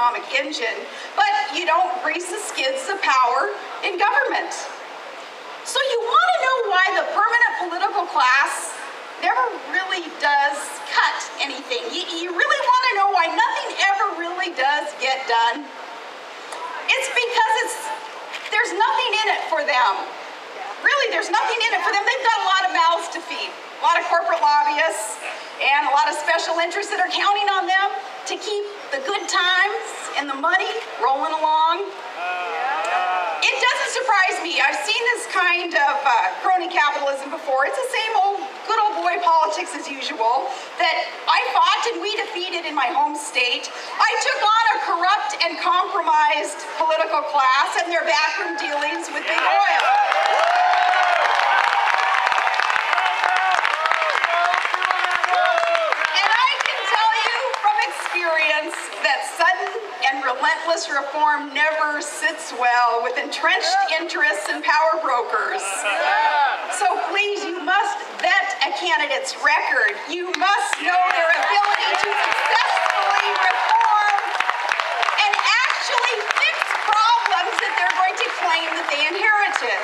economic engine, but you don't grease the skids of power in government. So you want to know why the permanent political class never really does cut anything. You really want to know why nothing ever really does get done? It's because there's nothing in it for them. Really, there's nothing in it for them. They've got a lot of mouths to feed, a lot of corporate lobbyists, and a lot of special interests that are counting on them to keep the good times and the money rolling along. It doesn't surprise me. I've seen this kind of crony capitalism before. It's the same old good old boy politics as usual that I fought and we defeated in my home state. I took on a corrupt and compromised political class and their backroom dealings with big oil. That sudden and relentless reform never sits well with entrenched interests and power brokers. So please, you must vet a candidate's record. You must know their ability to successfully reform and actually fix problems that they're going to claim that they inherited.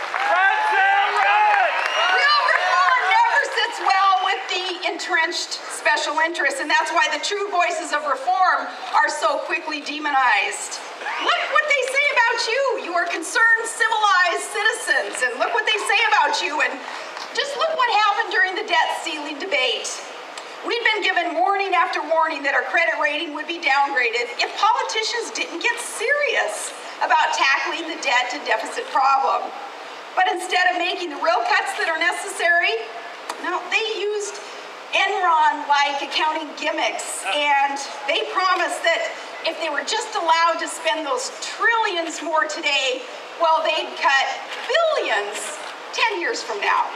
Real reform never sits well with the entrenched special interests, and that's why the true voices of reform are so quickly demonized. Look what they say about you. You are concerned, civilized citizens, and look what they say about you, and just look what happened during the debt ceiling debate. We'd been given warning after warning that our credit rating would be downgraded if politicians didn't get serious about tackling the debt to deficit problem. But instead of making the real cuts that are necessary, no, they used Enron-like accounting gimmicks, and they promised that if they were just allowed to spend those trillions more today, well, they'd cut billions 10 years from now.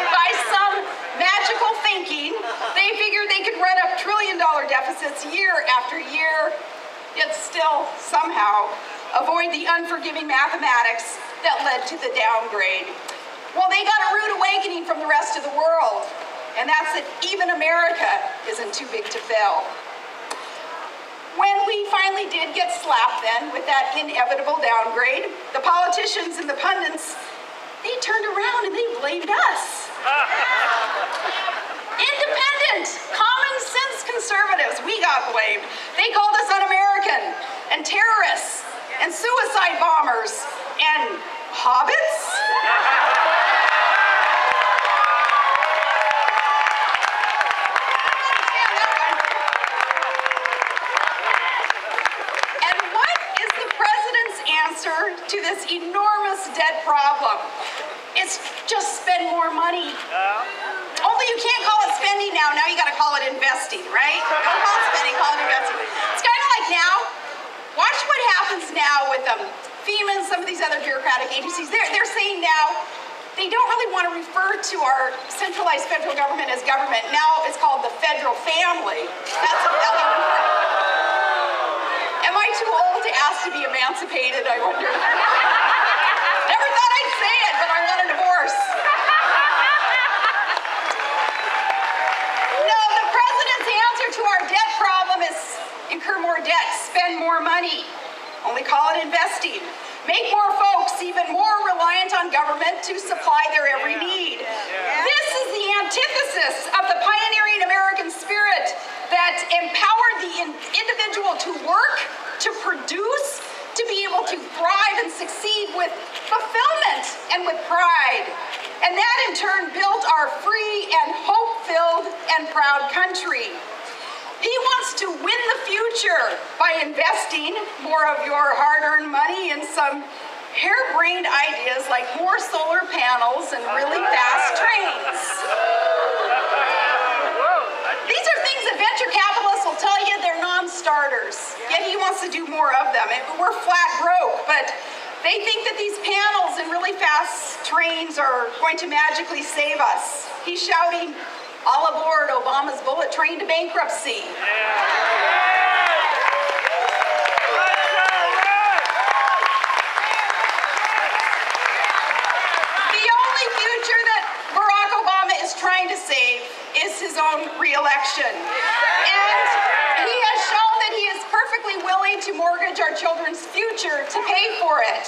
By some magical thinking, they figured they could run up trillion-dollar deficits year after year, yet still somehow avoid the unforgiving mathematics that led to the downgrade. Well, they got a rude awakening from the rest of the world, and that's that even America isn't too big to fail. When we finally did get slapped then with that inevitable downgrade, the politicians and the pundits, they turned around and they blamed us. Independent, common sense conservatives, we got blamed. They called us un-American and terrorists and suicide bombers and hobbits. To this enormous debt problem. It's just spend more money. Only you can't call it spending now. Now you got to call it investing, right? Don't call it spending, call it investing. It's kind of like now. Watch what happens now with FEMA and some of these other bureaucratic agencies. They're saying now they don't really want to refer to our centralized federal government as government. Now it's called the federal family. That's how they refer to it. Am I too old to ask to be emancipated, I wonder? Never thought I'd say it, but I want a divorce. No, the president's answer to our debt problem is incur more debt, spend more money. Only call it investing. Make more folks even more reliant on government to supply their every need. This is the antithesis of the pioneering American spirit that empowered the individual to work, to produce, to be able to thrive and succeed with fulfillment and with pride. And that in turn built our free and hope-filled and proud country. He wants to win the future by investing more of your hard-earned money in some harebrained ideas like more solar panels and really fast trains. These are things that venture capitalists will tell you they're non-starters, yet he wants to do more of them. We're flat broke, but they think that these panels and really fast trains are going to magically save us. He's shouting, all aboard Obama's bullet train to bankruptcy. The only future that Barack Obama is trying to save is his own re-election. And he has shown that he is perfectly willing mortgage our children's future to pay for it.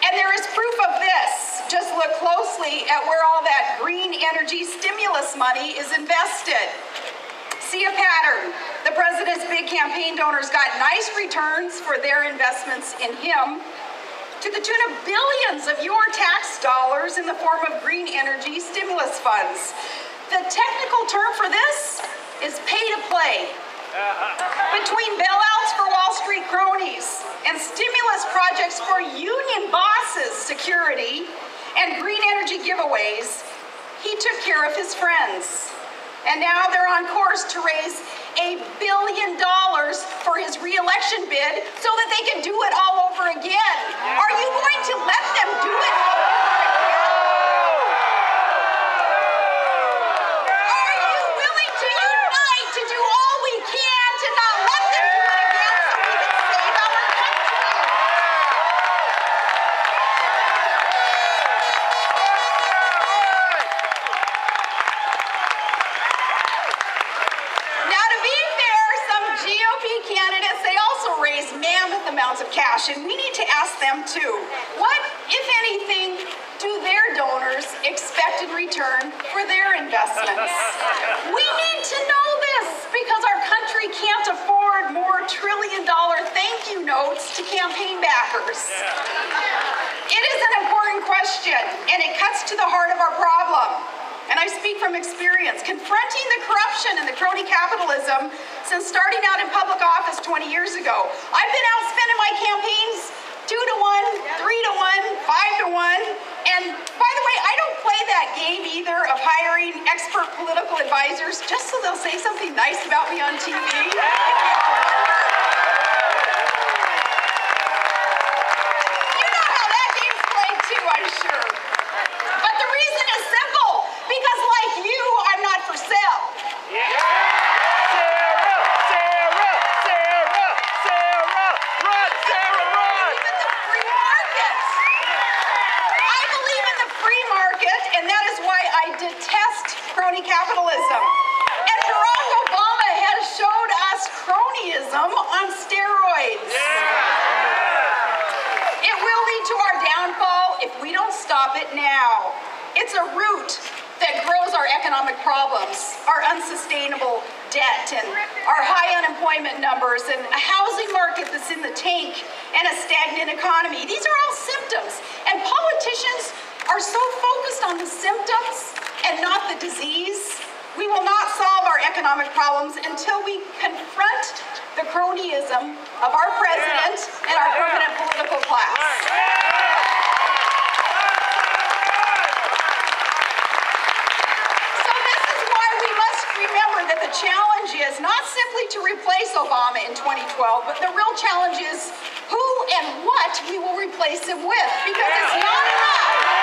And there is proof of this. Just look closely at where all that green energy stimulus money is invested. See a pattern. The president's big campaign donors got nice returns for their investments in him, to the tune of billions of your tax dollars in the form of green energy stimulus funds. The technical term for this is pay to play. Between bailouts for Wall Street cronies and stimulus projects for union bosses' security and green energy giveaways, he took care of his friends. And now they're on course to raise $1 billion for his re-election bid so that they can do it all over again. Are you going to let them do it all over again? Are you willing to unite to do all we can to not let them do it again so we can save our country? Now, to be fair, some GOP candidates, they also raise mammoth amounts of cash, and we need to ask them too. What, if anything, do their donors expect in return for their investments? We need to know this because our country can't afford more trillion-dollar thank you notes to campaign backers. It is an important question, and it cuts to the heart of our problem. And I speak from experience, confronting the corruption and the crony capitalism since starting out in public office 20 years ago. I've been out spending my campaigns 2 to 1, 3 to 1, 5 to 1. And by the way, I don't play that game either of hiring expert political advisors just so they'll say something nice about me on TV. You know how that game's played too, I'm sure. But the reason is simple, because like you, I'm not for sale. Detest crony capitalism. And Barack Obama has showed us cronyism on steroids. It will lead to our downfall if we don't stop it now. It's a root that grows our economic problems, our unsustainable debt, and our high unemployment numbers, and a housing market that's in the tank, and a stagnant economy. These are all symptoms, and politicians are so focused on the symptoms and not the disease. We will not solve our economic problems until we confront the cronyism of our president and our permanent political class. So this is why we must remember that the challenge is not simply to replace Obama in 2012, but the real challenge is who and what we will replace him with, because it's not enough.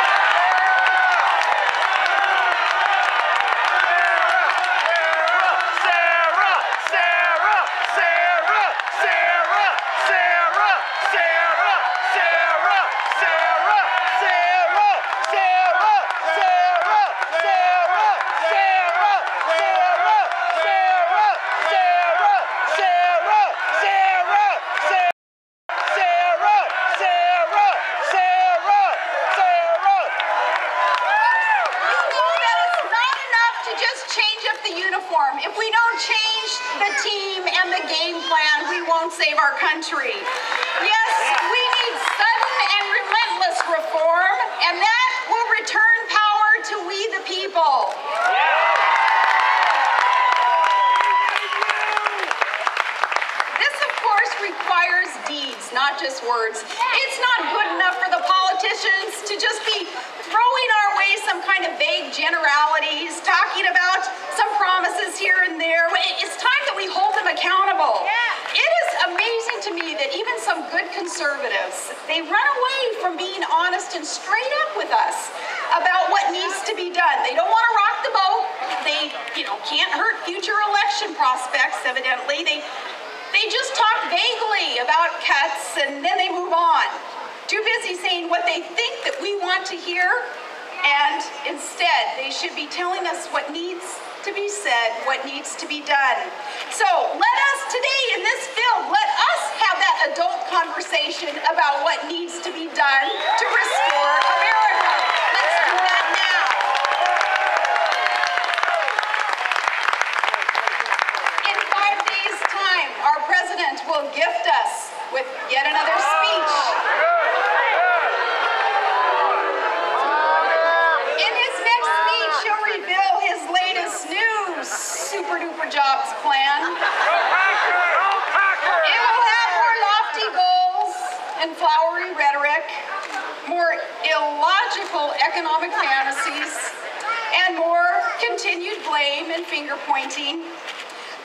If we don't change the team and the game plan, we won't save our country. Yes, we need sudden and relentless reform, and that will return power to we the people. This, of course, requires deeds, not just words. It's not good enough for the politicians to just be throwing our way some kind of vague generalities, talking about some promises here and there. It's time that we hold them accountable. It is amazing to me that even some good conservatives, they run away from being honest and straight up with us about what needs to be done. They don't want to rock the boat. They, can't hurt future election prospects, evidently. They just talk vaguely about cuts and then they move on. Too busy saying what they think that we want to hear, and instead they should be telling us what needs to be said, what needs to be done. So let us today in this film, let us have that adult information about what needs to be done to restore America. Let's do that now. In 5 days' time, our president will gift us with yet another speech. In his next speech, he'll reveal his latest new super-duper jobs plan. It will have more lofty goals and flowery rhetoric, more illogical economic fantasies, and more continued blame and finger-pointing.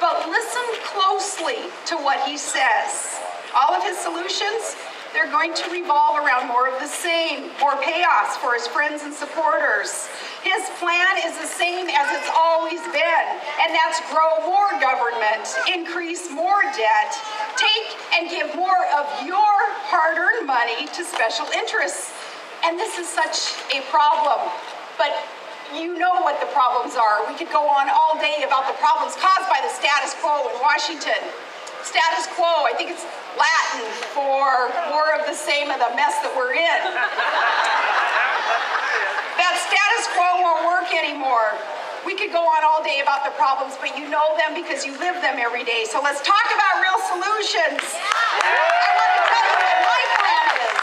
But listen closely to what he says. All of his solutions, they're going to revolve around more of the same, more chaos for his friends and supporters. His plan is the same as it's always been, and that's grow more government, increase more debt, take and give more of your hard-earned money to special interests. And this is such a problem, but you know what the problems are. We could go on all day about the problems caused by the status quo in Washington. Status quo, I think it's Latin for more of the same of the mess that we're in. That status quo won't work anymore. We could go on all day about the problems, but you know them because you live them every day. So let's talk about real solutions. I want to tell you what my plan is.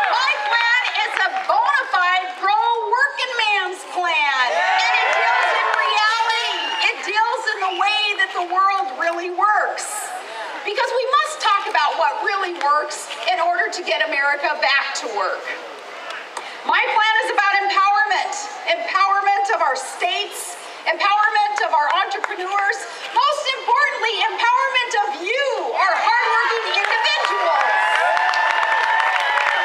My plan is a bona fide pro-working man's plan. And it deals in reality. It deals in the way that the world really works. Because we must talk about what really works in order to get America back to work. My plan is about empowerment. Empowerment of our states, empowerment of our entrepreneurs, most importantly, empowerment of you, our hardworking individuals.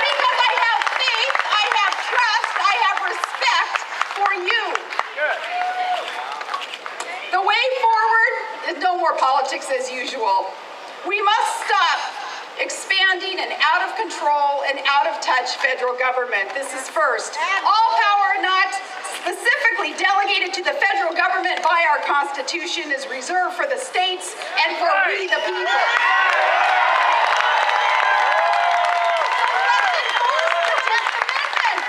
Because I have faith, I have trust, I have respect for you. The way forward is no more politics as usual. We must stop expanding an out of control and out of touch federal government. This is first. All power not specifically delegated to the federal government by our Constitution is reserved for the states and for we the people. Let's enforce the 10th Amendment.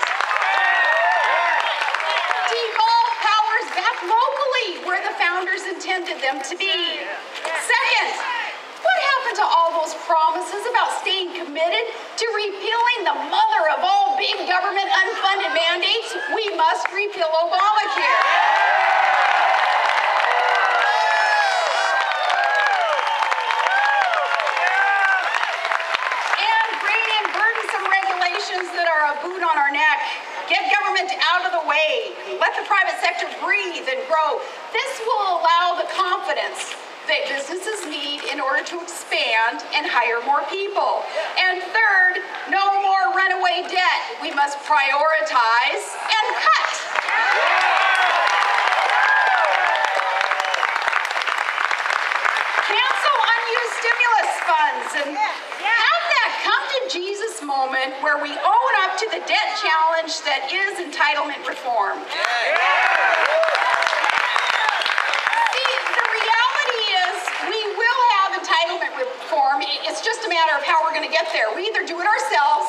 Devolve powers back locally where the founders intended them to be. Second, what happened to all those promises about staying committed to repealing the mother of all big government unfunded mandates? We must repeal Obamacare. And bring in burdensome regulations that are a boot on our neck. Get government out of the way. Let the private sector breathe and grow. This will allow the confidence that businesses need in order to expand and hire more people. And third, no more runaway debt. We must prioritize and cut. Cancel unused stimulus funds and have that come to Jesus moment where we own up to the debt challenge that is entitlement reform. Entitlement reform, it's just a matter of how we're going to get there. We either do it ourselves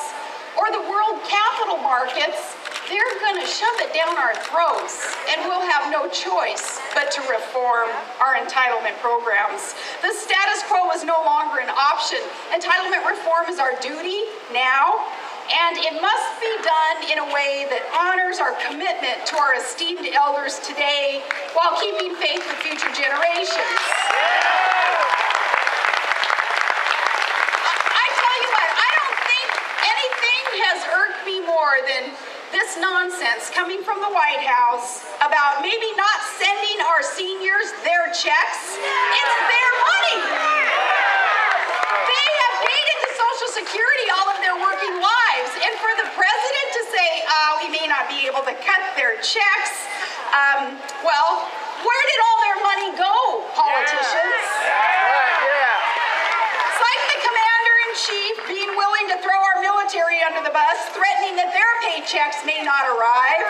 or the world capital markets, they're going to shove it down our throats and we'll have no choice but to reform our entitlement programs. The status quo is no longer an option. Entitlement reform is our duty now, and it must be done in a way that honors our commitment to our esteemed elders today while keeping faith with future generations. Has irked me more than this nonsense coming from the White House about maybe not sending our seniors their checks. It's their money. They have paid into Social Security all of their working lives. And for the president to say, we may not be able to cut their checks, well, where did all their money go, politicians? It's like the commander-in-chief being willing to throw our military under the bus, threatening that their paychecks may not arrive.